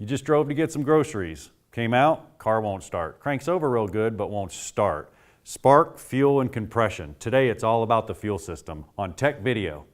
You just drove to get some groceries. Came out, car won't start. Cranks over real good, but won't start. Spark, fuel, and compression. Today it's all about the fuel system on Tech Video.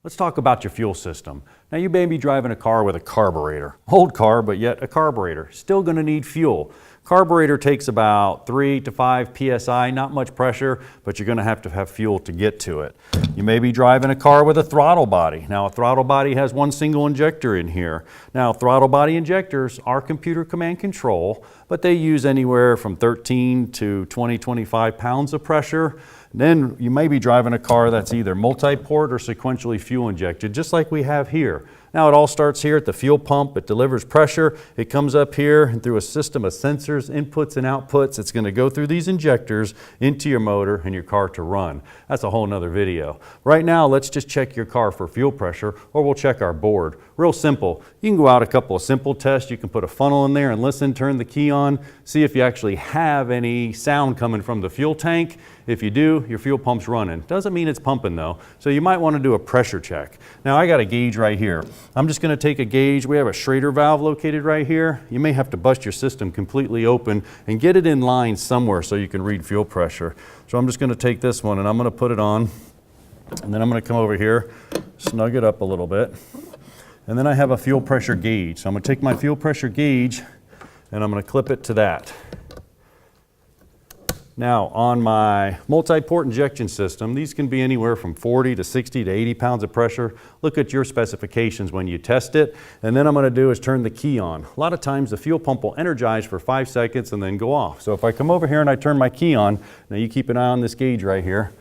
Let's talk about your fuel system. Now you may be driving a car with a carburetor. Old car, but yet a carburetor. Still going to need fuel. Carburetor takes about 3 to 5 psi, not much pressure, but you're going to have fuel to get to it. You may be driving a car with a throttle body. Now a throttle body has one single injector in here. Now throttle body injectors are computer command control, but they use anywhere from 13 to 25 pounds of pressure. Then you may be driving a car that's either multi-port or sequentially fuel injected, just like we have here. Now it all starts here at the fuel pump. It delivers pressure. It comes up here and through a system of sensors, inputs and outputs. It's going to go through these injectors into your motor and your car to run. That's a whole nother video. Right now, let's just check your car for fuel pressure, or we'll check our board. Real simple. You can go out a couple of simple tests. You can put a funnel in there and listen, turn the key on, see if you actually have any sound coming from the fuel tank. If you do, your fuel pump's running. Doesn't mean it's pumping though, so you might want to do a pressure check. Now I got a gauge right here. I'm just going to take a gauge. We have a Schrader valve located right here. You may have to bust your system completely open and get it in line somewhere so you can read fuel pressure. So I'm just going to take this one and I'm going to put it on, and then I'm going to come over here, snug it up a little bit, and then I have a fuel pressure gauge. So I'm going to take my fuel pressure gauge and I'm going to clip it to that. Now on my multi-port injection system, these can be anywhere from 40 to 60 to 80 pounds of pressure. Look at your specifications when you test it. And then I'm going to do is turn the key on. A lot of times the fuel pump will energize for 5 seconds and then go off. So if I come over here and I turn my key on, now you keep an eye on this gauge right here.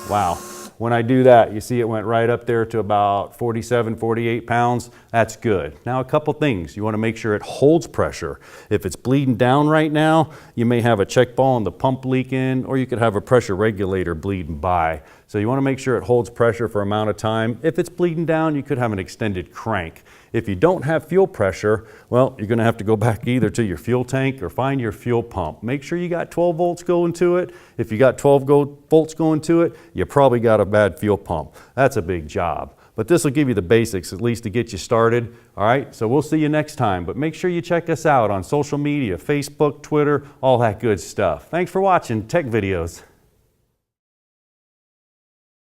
Wow. When I do that, you see it went right up there to about 47, 48 pounds. That's good. Now a couple things. You want to make sure it holds pressure. If it's bleeding down right now, you may have a check ball and the pump leaking, or you could have a pressure regulator bleeding by. So you want to make sure it holds pressure for an amount of time. If it's bleeding down, you could have an extended crank. If you don't have fuel pressure, well, you're going to have to go back either to your fuel tank or find your fuel pump. Make sure you got 12 volts going to it. If you got 12 volts going to it, you probably got a bad fuel pump. That's a big job. But this will give you the basics, at least to get you started. All right, so we'll see you next time. But make sure you check us out on social media, Facebook, Twitter, all that good stuff. Thanks for watching Tech Videos.